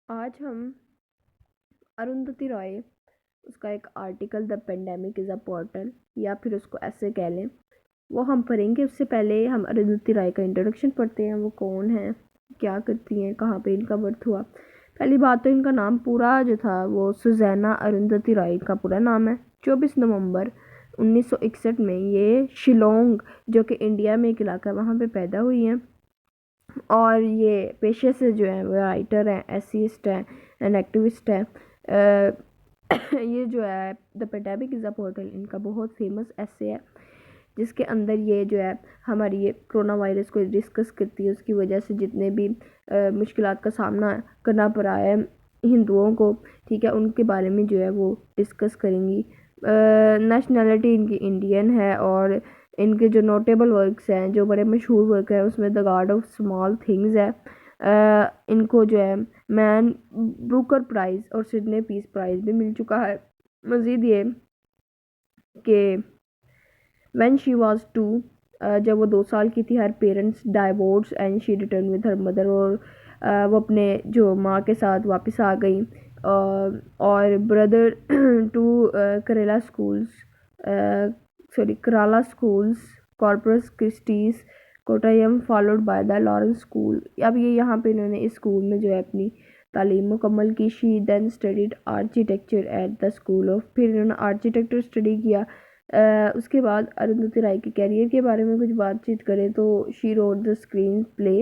आज हम अरुंधति रॉय उसका एक article the pandemic is a portal या फिर उसको ऐसे कह लें वो हम पढ़ेंगे। उससे पहले हम अरुंधति रॉय का इंट्रोडक्शन पढ़ते हैं। वो कौन है, क्या करती हैं, कहाँ पे इनका बर्थ हुआ। पहली बात तो इनका नाम पूरा जो था वो सुजैना अरुंधति रॉय का पूरा नाम है। 24 नवंबर 1961 में ये शिलोंग जो कि इंडिया में एक इलाका है वहाँ पे पैदा हुई हैं। और ये पेशे से जो है वो राइटर हैं, एसीस्ट हैं एंड एक्टिविस्ट हैं। ये जो है the pandemic is a portal इनका बहुत फेमस ऐसे है जिसके अंदर ये जो है हमारी ये कोरोना वायरस को डिस्कस करती है, उसकी वजह से जितने भी मुश्किलात का सामना करना पड़ा है हिंदुओं को, ठीक है, उनके बारे में जो है वो डिस्कस करेंगी। नेशनैलिटी इनकी इंडियन है और इनके जो नोटेबल वर्क्स हैं, जो बड़े मशहूर वर्क हैं, उसमें the guard of small things है। इनको जो है मैन ब्रूकर प्राइज़ और सिडनी पीस प्राइज़ भी मिल चुका है। मज़ीद ये कि व्हेन शी वाज 2, जब वो 2 साल की थी, her parents divorce and she return with her mother, और वो अपने जो माँ के साथ वापस आ गई। और ब्रदर टू करेला स्कूल्स, कराला schools, corpus Christie's Kottayam, followed by the Lawrence school. अब ये यहाँ पे इन्होंने इस स्कूल में जो है अपनी तालीम मुकम्मल की। She then studied architecture at the school of, फिर इन्होंने आर्किटेक्चर स्टडी किया। उसके बाद अरुंधति राय के कैरियर के बारे में कुछ बातचीत करें तो she wrote the screenplay.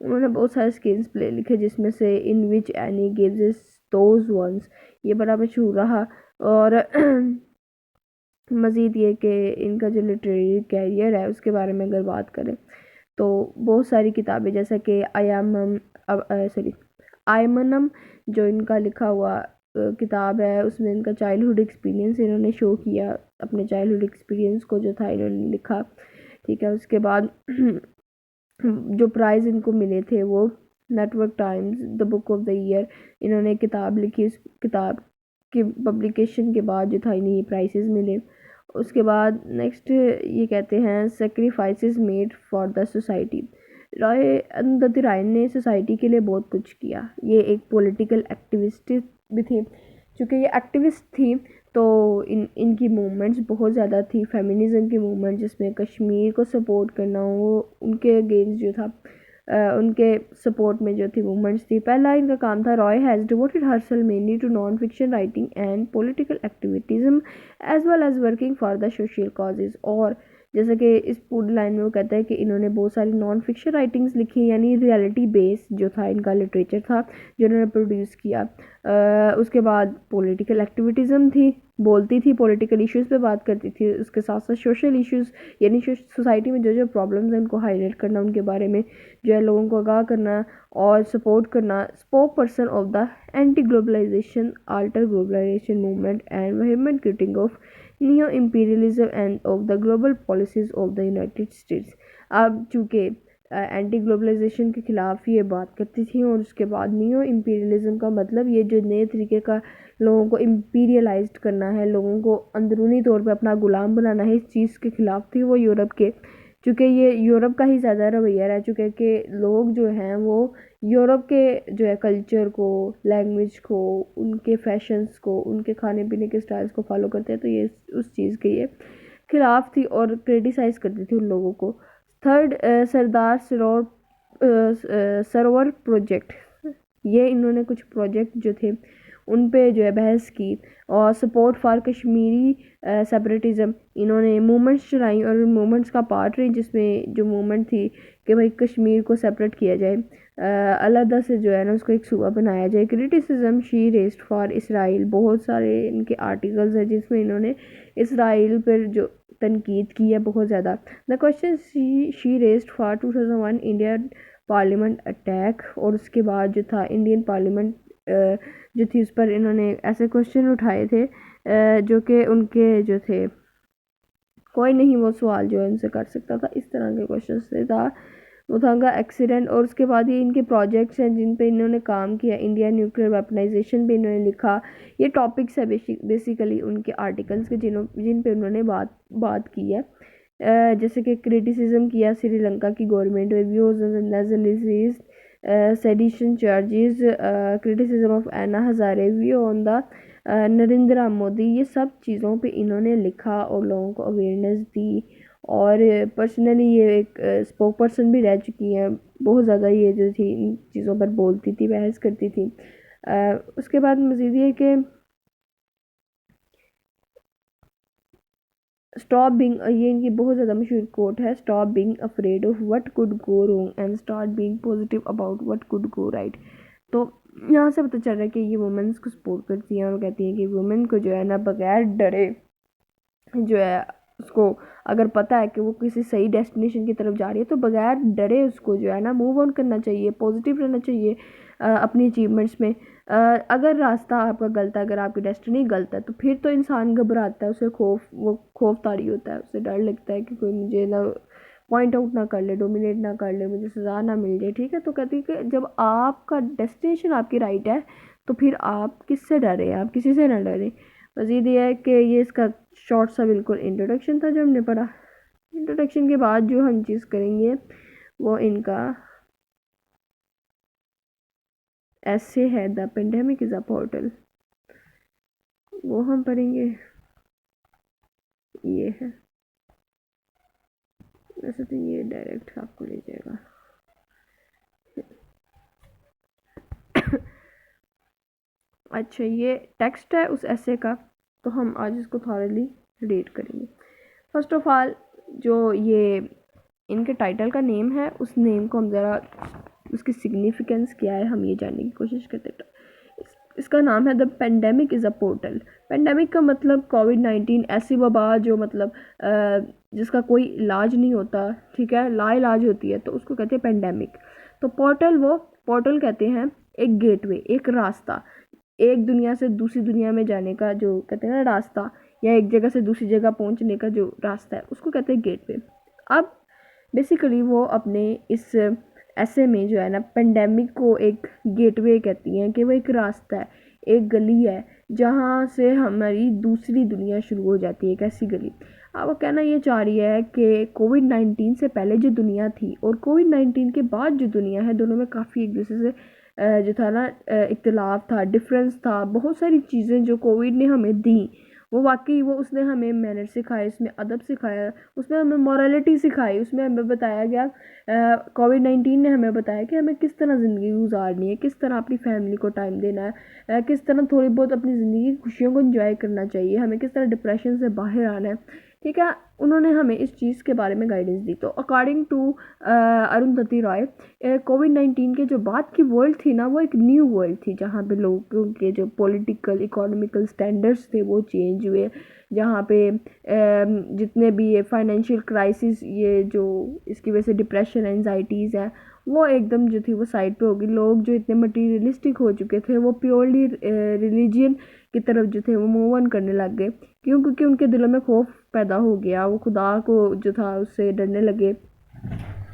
उन्होंने बहुत सारे स्क्रीन प्ले लिखे जिसमें से in which any gives those ones, ये बड़ा मशहूर रहा। और मज़ीद ये कि इनका जो लिटरेरी कैरियर है उसके बारे में अगर बात करें तो बहुत सारी किताबें, जैसा कि आयमनम जो इनका लिखा हुआ किताब है, उसमें इनका चाइल्डहुड एक्सपीरियंस इन्होंने शो किया। अपने चाइल्डहुड एक्सपीरियंस को जो था इन्होंने लिखा, ठीक है। उसके बाद जो प्राइज़ इनको मिले थे वो network times the book of the year, इन्होंने किताब लिखी। इस किताब की पब्लिकेशन के बाद जो था इन्हें ये प्राइसेस मिले। उसके बाद नेक्स्ट ये कहते हैं sacrifices made for the society. Arundhati Roy ने सोसाइटी के लिए बहुत कुछ किया। ये एक पॉलिटिकल एक्टिविस्ट भी थी। चूँकि ये एक्टिविस्ट थी तो इनकी मूवमेंट्स बहुत ज़्यादा थी। फेमिनिज़म की मूवमेंट जिसमें कश्मीर को सपोर्ट करना, वो उनके अगेंस्ट जो था उनके सपोर्ट में जो थी मूवमेंट्स थी। पहला इनका काम था Roy has devoted herself mainly to non fiction writing and political activism as well as working for the social causes. और जैसे कि इस पूरी लाइन में वो कहता है कि इन्होंने बहुत सारी नॉन फिक्शन राइटिंग्स लिखी, यानी रियलिटी बेस्ड जो था इनका लिटरेचर था जो इन्होंने प्रोड्यूस किया। उसके बाद पॉलिटिकल एक्टिविटीज़म थी, बोलती थी, पॉलिटिकल इश्यूज़ पे बात करती थी। उसके साथ साथ सोशल इश्यूज़ यानी सोसाइटी में जो जो प्रॉब्लम्स हैं उनको हाईलाइट करना, उनके बारे में जो है लोगों को आगाह करना और सपोर्ट करना। Spokesperson of the anti globalisation alter globalisation movement and vehement critic of neo imperialism and of the global policies of the United States. अब चूँकि एंटी ग्लोबलाइजेशन के ख़िलाफ़ ये बात करती थी, और उसके बाद नियो इम्पीरियलिज्म का मतलब ये जो नए तरीके का लोगों को इम्पीरियलाइज्ड करना है, लोगों को अंदरूनी तौर पे अपना गुलाम बनाना है, इस चीज़ के ख़िलाफ़ थी वो यूरोप के। चूँकि ये यूरोप का ही ज़्यादा रवैया रह चुका है कि लोग जो हैं वो यूरोप के जो है कल्चर को, लैंग्वेज को, उनके फैशंस को, उनके खाने पीने के स्टाइल्स को फॉलो करते हैं। तो ये उस चीज़ के ये खिलाफ थी और क्रिटिसाइज़ करती थी उन लोगों को। थर्ड सरदार सरोवर प्रोजेक्ट, ये इन्होंने कुछ प्रोजेक्ट जो थे उन पे जो है बहस की। और सपोर्ट फॉर कश्मीरी सेपरेटिज़म, इन्होंने मूवमेंट्स चलाई और मूवमेंट्स का पार्ट रही, जिसमें जो मूवमेंट थी कि भाई कश्मीर को सेपरेट किया जाए, अलहदा से जो है ना उसको एक सूबा बनाया जाए। Criticism she raised for Israel, बहुत सारे इनके आर्टिकल्स हैं जिसमें इन्होंने इसराइल पर जो तनकीद की है बहुत ज़्यादा। The question she raised for 2001 Indian parliament attack, और उसके बाद जो था इंडियन पार्लियामेंट जो थी उस पर इन्होंने ऐसे क्वेश्चन उठाए थे जो कि उनके जो थे कोई नहीं वो सवाल जो है उनसे कर सकता था, इस तरह के क्वेश्चन से था। वो था उनका एक्सीडेंट। और उसके बाद ये इनके प्रोजेक्ट्स हैं जिन पे इन्होंने काम किया। इंडिया न्यूक्लियर वेपनाइजेशन पे इन्होंने लिखा। ये टॉपिक्स है बेसिकली उनके आर्टिकल्स के जिन पे उन्होंने बात की है। जैसे कि क्रिटिसिज्म किया श्रीलंका की government, views sedition charges, criticism of Anna Hazare, view on the Narendra Modi, ये सब चीज़ों पे इन्होंने लिखा और लोगों को अवेयरनेस दी। और पर्सनली ये एक स्पोक पर्सन भी रह चुकी हैं, बहुत ज़्यादा ये जो थी इन चीज़ों पर बोलती थी, बहस करती थी। उसके बाद मज़ीद ये कि स्टॉप बिंग, ये इनकी बहुत ज़्यादा मशहूर कोट है, stop being afraid of what could go wrong and start being positive about what could go right. तो यहाँ से पता चल रहा है कि ये वुमेंस को सपोर्ट करती हैं और कहती हैं कि वुमेन को जो है ना बगैर डरे जो है उसको, अगर पता है कि वो किसी सही डेस्टिनेशन की तरफ जा रही है तो बगैर डरे उसको जो है ना मूव ऑन करना चाहिए, पॉजिटिव रहना चाहिए अपनी अचीवमेंट्स में। अगर रास्ता आपका गलत है, अगर आपकी डेस्टिनी गलत है तो फिर तो इंसान घबराता है, उसे वो खौफ तारी होता है, उसे डर लगता है कि कोई मुझे ना पॉइंट आउट ना कर ले, डोमिनेट ना कर ले, मुझे सज़ा ना मिल जाए। ठीक है, तो कहती है कि जब आपका डेस्टिनेशन आपकी राइट है तो फिर आप किससे डरे, आप किसी से ना डरें। मज़ीद ये है कि ये इसका शॉर्ट सा बिल्कुल इंट्रोडक्शन था जो हमने पढ़ा। इंट्रोडक्शन के बाद जो हम चीज़ करेंगे वो इनका ऐसे है, the pandemic is a portal, वो हम पढ़ेंगे। ये है, वैसे तो ये डायरेक्ट आपको ले जाएगा। अच्छा, ये टेक्स्ट है उस ऐसे का, तो हम आज इसको थॉरली रीड करेंगे। फर्स्ट ऑफ ऑल जो ये इनके टाइटल का नेम है, उस नेम को हम ज़रा उसकी सिग्निफिकेंस क्या है हम ये जानने की कोशिश करते हैं। इसका नाम है the pandemic is a portal. Pandemic का मतलब कोविड-19, ऐसी वबा जो मतलब जिसका कोई इलाज नहीं होता, ठीक है, लाइलाज होती है, तो उसको कहते हैं पेंडेमिक। तो पोर्टल, वो पोर्टल कहते हैं एक गेटवे, एक रास्ता, एक दुनिया से दूसरी दुनिया में जाने का जो कहते हैं ना रास्ता, या एक जगह से दूसरी जगह पहुंचने का जो रास्ता है उसको कहते हैं गेटवे। अब बेसिकली वो अपने इस ऐसे में जो है ना पेंडेमिक को एक गेटवे कहती हैं कि वो एक रास्ता है, एक गली है जहाँ से हमारी दूसरी दुनिया शुरू हो जाती है, एक ऐसी गली। अब वो कहना ये चाह रही है कि कोविड-19 से पहले जो दुनिया थी और कोविड-19 के बाद जो दुनिया है, दोनों में काफ़ी एक दूसरे से जो था ना इख्तिलाफ था, डिफरेंस था। बहुत सारी चीज़ें जो कोविड ने हमें दी वो वाकई वो उसने हमें मैनर सिखाए, उसमें अदब सिखाया, उसमें हमें मॉरलिटी सिखाई, उसमें हमें बताया गया, कोविड-19 ने हमें बताया कि हमें किस तरह ज़िंदगी गुजारनी है, किस तरह अपनी फैमिली को टाइम देना है, किस तरह थोड़ी बहुत अपनी ज़िंदगी की खुशियों को इंजॉय करना चाहिए, हमें किस तरह डिप्रेशन से बाहर आना है। ठीक है, उन्होंने हमें इस चीज़ के बारे में गाइडेंस दी। तो अकॉर्डिंग टू अरुंधति रॉय, कोविड-19 के जो बाद की वर्ल्ड थी ना वो एक न्यू वर्ल्ड थी, जहाँ पे लोगों के जो पॉलिटिकल इकोनॉमिकल स्टैंडर्ड्स थे वो चेंज हुए, जहाँ पे जितने भी ये फाइनेंशियल क्राइसिस, ये जो इसकी वजह से डिप्रेशन एंजाइटीज़ हैं वो एकदम जो थी वो साइड पे होगी। लोग जो इतने मटीरियलिस्टिक हो चुके थे वो प्योरली रिलीजियन की तरफ जो थे वो मूव ऑन करने लग गए, क्यों? क्योंकि उनके दिलों में खौफ पैदा हो गया, वो खुदा को जो था उससे डरने लगे।